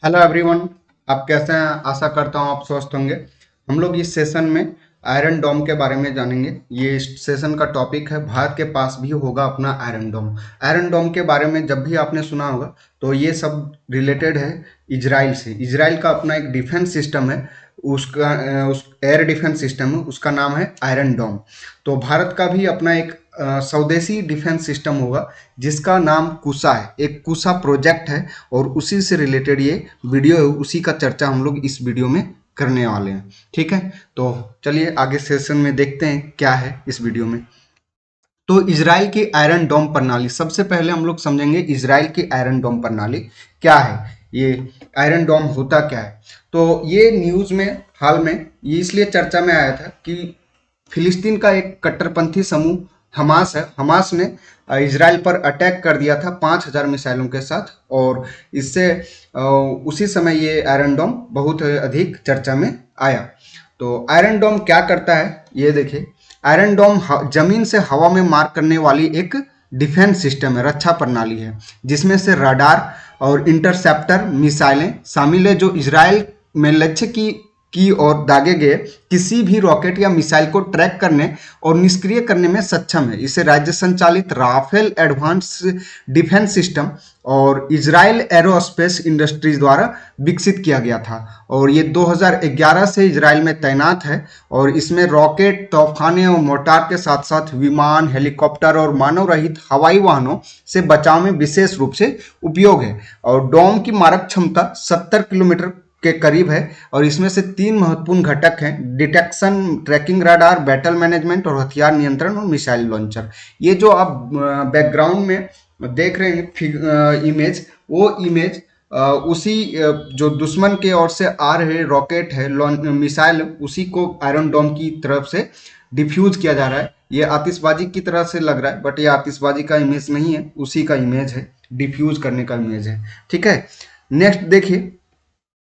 Hello everyone. आप कैसे हैं? आशा करता हूँ आप स्वस्थ होंगे। हम लोग इस सेशन में आयरन डोम के बारे में जानेंगे। ये इस सेशन का टॉपिक है, भारत के पास भी होगा अपना आयरन डोम। आयरन डोम के बारे में जब भी आपने सुना होगा तो ये सब रिलेटेड है इजराइल से। इजराइल का अपना एक डिफेंस सिस्टम है, उसका उस एयर डिफेंस सिस्टम है, उसका नाम है आयरन डोम। तो भारत का भी अपना एक स्वदेशी डिफेंस सिस्टम होगा जिसका नाम कुसा है, एक कुसा प्रोजेक्ट है और उसी से रिलेटेड ये वीडियो है, उसी का चर्चा हम लोग इस वीडियो में करने वाले हैं। ठीक है, तो चलिए आगे सेशन में देखते हैं क्या है इस वीडियो में। तो इजराइल की आयरन डोम प्रणाली, सबसे पहले हम लोग समझेंगे इजराइल की आयरन डोम प्रणाली क्या है। ये आयरन डोम होता क्या है? तो ये न्यूज़ में हाल में ये इसलिए चर्चा में आया था कि फिलिस्तीन का एक कट्टरपंथी समूह हमास है, हमास ने इजराइल पर अटैक कर दिया था 5,000 मिसाइलों के साथ, और इससे उसी समय ये आयरन डोम बहुत अधिक चर्चा में आया। तो आयरन डोम क्या करता है ये देखिए। आयरन डोम जमीन से हवा में मार करने वाली एक डिफेंस सिस्टम है, रक्षा प्रणाली है, जिसमें से रडार और इंटरसेप्टर मिसाइलें शामिल है जो इजराइल में लक्ष्य की ओर दागे गए किसी भी रॉकेट या मिसाइल को ट्रैक करने और निष्क्रिय करने में सक्षम है। इसे राज्य संचालित राफेल एडवांस डिफेंस सिस्टम और इजराइल एरोस्पेस इंडस्ट्रीज द्वारा विकसित किया गया था और ये 2011 से इजराइल में तैनात है। और इसमें रॉकेट, तोपखाने और मोर्टार के साथ साथ विमान, हेलीकॉप्टर और मानव रहित हवाई वाहनों से बचाव में विशेष रूप से उपयोग है। और डोम की मारक क्षमता 70 किलोमीटर के करीब है और इसमें से 3 महत्वपूर्ण घटक हैं: detection, tracking radar, battle management और हथियार नियंत्रण और मिसाइल लॉन्चर। ये जो आप बैकग्राउंड में देख रहे हैं इमेज, वो इमेज उसी जो दुश्मन के ओर से आ रहे रॉकेट है, मिसाइल, उसी को आयरन डोम की तरफ से डिफ्यूज किया जा रहा है। ये आतिशबाजी की तरह से लग रहा है बट ये आतिशबाजी का इमेज नहीं है, उसी का इमेज है, डिफ्यूज करने का इमेज है। ठीक है, नेक्स्ट देखिए।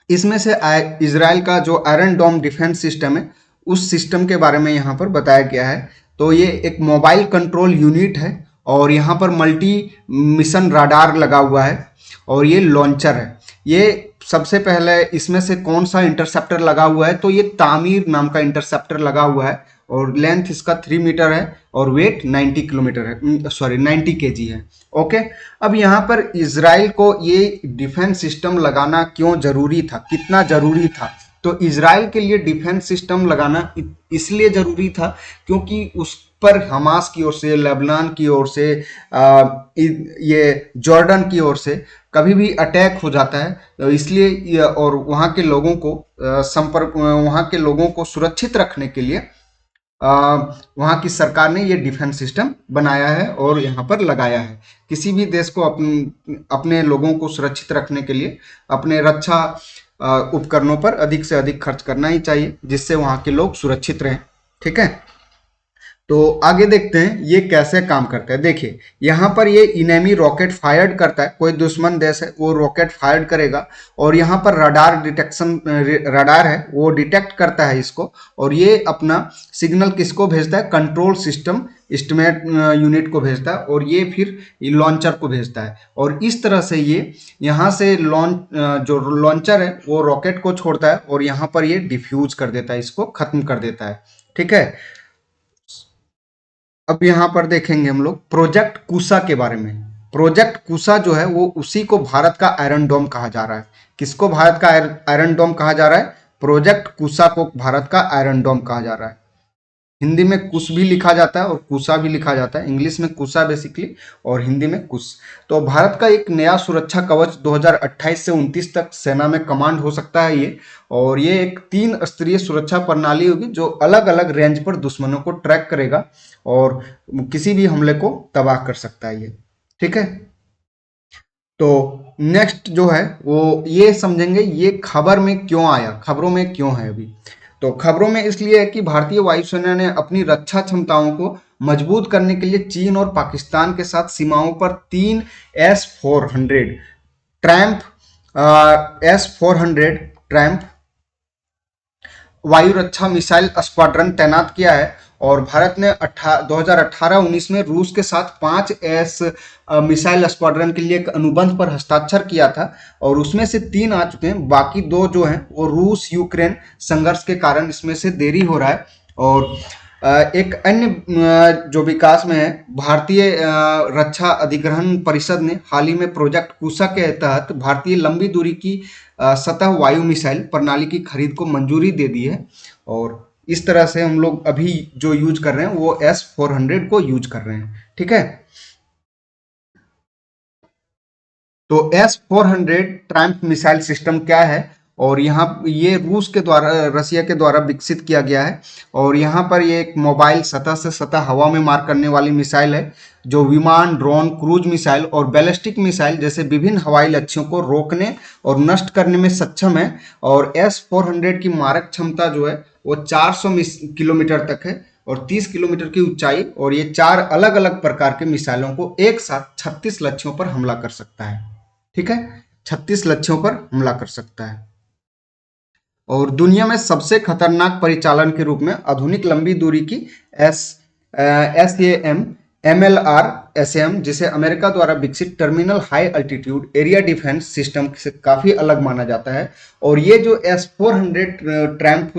इसमें से इजराइल का जो आयरन डोम डिफेंस सिस्टम है उस सिस्टम के बारे में यहाँ पर बताया गया है। तो ये एक मोबाइल कंट्रोल यूनिट है और यहाँ पर मल्टी मिशन राडार लगा हुआ है और ये लॉन्चर है। ये सबसे पहले इसमें से कौन सा इंटरसेप्टर लगा हुआ है, तो ये तामीर नाम का इंटरसेप्टर लगा हुआ है और लेंथ इसका 3 मीटर है और वेट 90 किलोमीटर है, सॉरी 90 केजी है। ओके, अब यहाँ पर इजराइल को ये डिफेंस सिस्टम लगाना क्यों जरूरी था, कितना जरूरी था? तो इजराइल के लिए डिफेंस सिस्टम लगाना इसलिए जरूरी था क्योंकि उस पर हमास की ओर से, लेबनान की ओर से, ये जॉर्डन की ओर से कभी भी अटैक हो जाता है, तो इसलिए और वहाँ के लोगों को संपर्क, वहाँ के लोगों को सुरक्षित रखने के लिए वहाँ की सरकार ने ये डिफेंस सिस्टम बनाया है और यहाँ पर लगाया है। किसी भी देश को अपने लोगों को सुरक्षित रखने के लिए अपने रक्षा उपकरणों पर अधिक से अधिक खर्च करना ही चाहिए जिससे वहाँ के लोग सुरक्षित रहें। ठीक है, तो आगे देखते हैं ये कैसे काम करता है। देखिए यहाँ पर ये इनेमी रॉकेट फायर्ड करता है, कोई दुश्मन देश है वो रॉकेट फायर्ड करेगा और यहाँ पर रडार डिटेक्शन, रडार है वो डिटेक्ट करता है इसको और ये अपना सिग्नल किसको भेजता है? कंट्रोल सिस्टम एस्टिमेट यूनिट को भेजता है और ये फिर लॉन्चर को भेजता है और इस तरह से ये यहाँ से जो लॉन्चर है वो रॉकेट को छोड़ता है और यहाँ पर ये डिफ्यूज कर देता है, इसको खत्म कर देता है। ठीक है, अब यहाँ पर देखेंगे हम लोग प्रोजेक्ट कुसा के बारे में। प्रोजेक्ट कुसा जो है वो उसी को भारत का आयरन डोम कहा जा रहा है। किसको भारत का आयरन डोम कहा जा रहा है? प्रोजेक्ट कुसा को भारत का आयरन डोम कहा जा रहा है। हिंदी में कुश भी लिखा जाता है और कुसा भी लिखा जाता है, इंग्लिश में कुसा बेसिकली और हिंदी में कुश। तो भारत का एक नया सुरक्षा कवच 2028 से 29 तक सेना में कमांड हो सकता है ये, और ये एक 3 स्तरीय सुरक्षा प्रणाली होगी जो अलग अलग रेंज पर दुश्मनों को ट्रैक करेगा और किसी भी हमले को तबाह कर सकता है ये। ठीक है, तो नेक्स्ट जो है वो ये समझेंगे ये खबर में क्यों आया, खबरों में क्यों है अभी। तो खबरों में इसलिए है कि भारतीय वायुसेना ने अपनी रक्षा क्षमताओं को मजबूत करने के लिए चीन और पाकिस्तान के साथ सीमाओं पर 3 S-400 ट्रैम्प S-400 ट्रैम्प वायु रक्षा मिसाइल स्क्वाड्रन तैनात किया है और भारत ने 2018-19 में रूस के साथ 5S मिसाइल स्क्वाड्रन के लिए एक अनुबंध पर हस्ताक्षर किया था और उसमें से 3 आ चुके हैं, बाकी 2 जो हैं वो रूस यूक्रेन संघर्ष के कारण इसमें से देरी हो रहा है। और एक अन्य जो विकास में है, भारतीय रक्षा अधिग्रहण परिषद ने हाल ही में प्रोजेक्ट कुशा के तहत भारतीय लंबी दूरी की सतह वायु मिसाइल प्रणाली की खरीद को मंजूरी दे दी है। और इस तरह से हम लोग अभी जो यूज कर रहे हैं वो S-400 को यूज कर रहे हैं। ठीक है, तो S-400 ट्रैम्प मिसाइल सिस्टम क्या है, और यहाँ ये रूस के द्वारा रसिया के द्वारा विकसित किया गया है। और यहाँ पर ये एक मोबाइल सतह से सतह हवा में मार करने वाली मिसाइल है जो विमान, ड्रोन, क्रूज मिसाइल और बैलिस्टिक मिसाइल जैसे विभिन्न हवाई लक्ष्यों को रोकने और नष्ट करने में सक्षम है। और S-400 की मारक क्षमता जो है वो 400 किलोमीटर तक है और 30 किलोमीटर की ऊंचाई, और ये 4 अलग अलग प्रकार के मिसाइलों को एक साथ 36 लक्ष्यों पर हमला कर सकता है। ठीक है, 36 लक्ष्यों पर हमला कर सकता है। और दुनिया में सबसे खतरनाक परिचालन के रूप में आधुनिक लंबी दूरी की SAM MLRSAM, जिसे अमेरिका द्वारा विकसित terminal high altitude area defence system से काफी अलग माना जाता है। और ये जो S-400 ट्रैम्प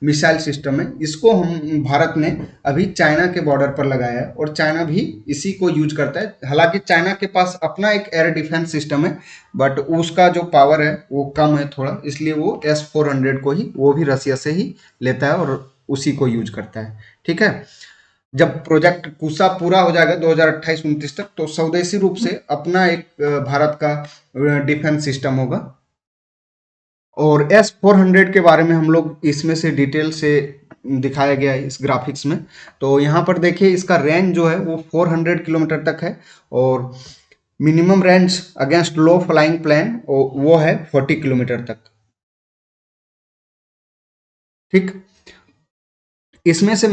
मिसाइल सिस्टम है, इसको हम भारत ने अभी चाइना के बॉर्डर पर लगाया है और चाइना भी इसी को यूज करता है। हालांकि चाइना के पास अपना एक एयर डिफेंस सिस्टम है, बट उसका जो पावर है वो कम है थोड़ा, इसलिए वो S-400 को ही, वो भी रसिया से ही लेता है और उसी को यूज करता है। ठीक है, जब प्रोजेक्ट कुशा पूरा हो जाएगा 2028-29 तक, तो स्वदेशी रूप से अपना एक भारत का डिफेंस सिस्टम होगा। और S-400 के बारे में हम लोग इसमें से डिटेल से दिखाया गया है इस ग्राफिक्स में। तो यहाँ पर देखिए इसका रेंज जो है वो 400 किलोमीटर तक है और मिनिमम रेंज अगेंस्ट लो फ्लाइंग प्लेन वो है 40 किलोमीटर तक। ठीक, इसमें से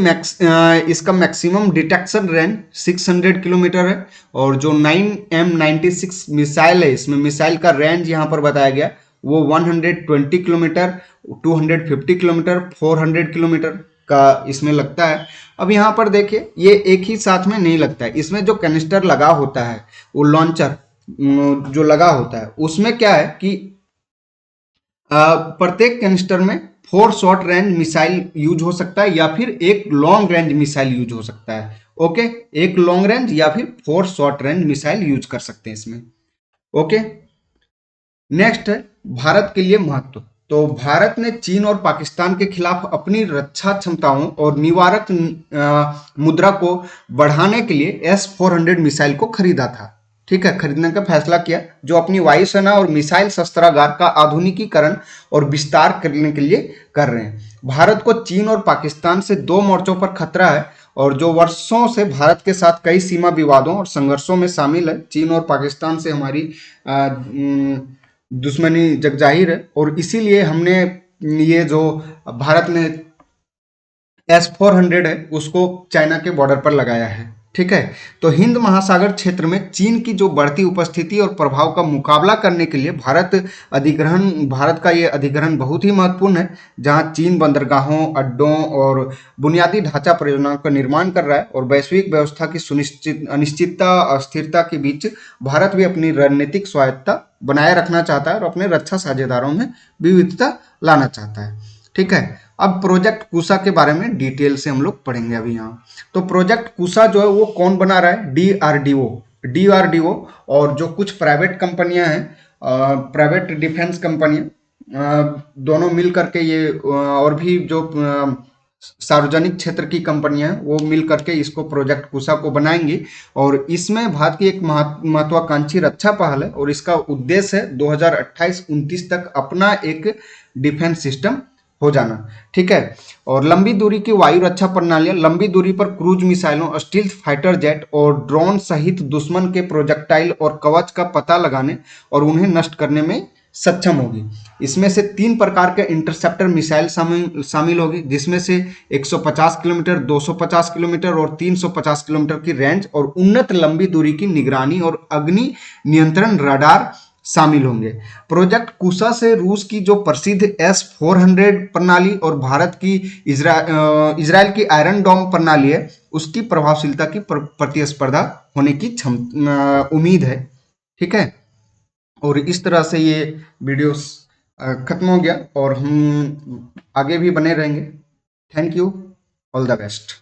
इसका मैक्सिमम डिटेक्शन रेंज 600 किलोमीटर है और जो 9M96 मिसाइल है, इसमें मिसाइल का रेंज यहाँ पर बताया गया वो 120 किलोमीटर, 250 किलोमीटर, 400 किलोमीटर का इसमें लगता है। अब यहाँ पर देखिए ये एक ही साथ में नहीं लगता है, इसमें जो कैनिस्टर लगा होता है, वो लॉन्चर जो लगा होता है, उसमें क्या है कि प्रत्येक कैनिस्टर में 4 शॉर्ट रेंज मिसाइल यूज हो सकता है या फिर एक लॉन्ग रेंज मिसाइल यूज हो सकता है। ओके, एक लॉन्ग रेंज या फिर 4 शॉर्ट रेंज मिसाइल यूज कर सकते हैं इसमें। ओके, नेक्स्ट है भारत के लिए महत्व। तो भारत ने चीन और पाकिस्तान के खिलाफ अपनी रक्षा क्षमताओं और निवारक मुद्रा को बढ़ाने के लिए S-400 मिसाइल को खरीदा था। ठीक है, खरीदने का फैसला किया, जो अपनी वायुसेना और मिसाइल शस्त्रागार का आधुनिकीकरण और विस्तार करने के लिए कर रहे हैं। भारत को चीन और पाकिस्तान से 2 मोर्चों पर खतरा है और जो वर्षों से भारत के साथ कई सीमा विवादों और संघर्षों में शामिल है। चीन और पाकिस्तान से हमारी दुश्मनी जगजाहिर है और इसीलिए हमने ये जो भारत ने S-400 है उसको चाइना के बॉर्डर पर लगाया है। ठीक है, तो हिंद महासागर क्षेत्र में चीन की जो बढ़ती उपस्थिति और प्रभाव का मुकाबला करने के लिए भारत का ये अधिग्रहण बहुत ही महत्वपूर्ण है, जहां चीन बंदरगाहों, अड्डों और बुनियादी ढांचा परियोजनाओं का निर्माण कर रहा है और वैश्विक व्यवस्था की अनिश्चितता, अस्थिरता के बीच भारत भी अपनी रणनीतिक स्वायत्तता बनाए रखना चाहता है और अपने रक्षा साझेदारों में विविधता लाना चाहता है। ठीक है, अब प्रोजेक्ट कुशा के बारे में डिटेल से हम लोग पढ़ेंगे अभी यहाँ। तो प्रोजेक्ट कुशा जो है वो कौन बना रहा है? डीआरडीओ और जो कुछ प्राइवेट कंपनियां हैं, प्राइवेट डिफेंस कंपनियां, दोनों मिल करके ये और भी जो सार्वजनिक क्षेत्र की कंपनियां हैं वो मिल करके इसको प्रोजेक्ट कुशा को बनाएंगी। और इसमें भारत की एक महत्वाकांक्षी रक्षा पहल है और इसका उद्देश्य है 2028-29 तक अपना एक डिफेंस सिस्टम हो जाना। ठीक है, और लंबी दूरी की वायु रक्षा प्रणालियां लंबी दूरी पर क्रूज मिसाइलों, स्टील्थ फाइटर जेट और ड्रोन सहित दुश्मन के प्रोजेक्टाइल और कवच का पता लगाने और उन्हें नष्ट करने में सक्षम होगी। इसमें से 3 प्रकार के इंटरसेप्टर मिसाइल शामिल होगी, जिसमें से 150 किलोमीटर, 250 किलोमीटर और 350 किलोमीटर की रेंज और उन्नत लंबी दूरी की निगरानी और अग्नि नियंत्रण रडार शामिल होंगे। प्रोजेक्ट कुशा से रूस की जो प्रसिद्ध S-400 प्रणाली और भारत की इजराइल की आयरन डोम प्रणाली है, उसकी प्रभावशीलता की प्रतिस्पर्धा होने की उम्मीद है। ठीक है, और इस तरह से ये वीडियोस खत्म हो गया और हम आगे भी बने रहेंगे। Thank you, all the best.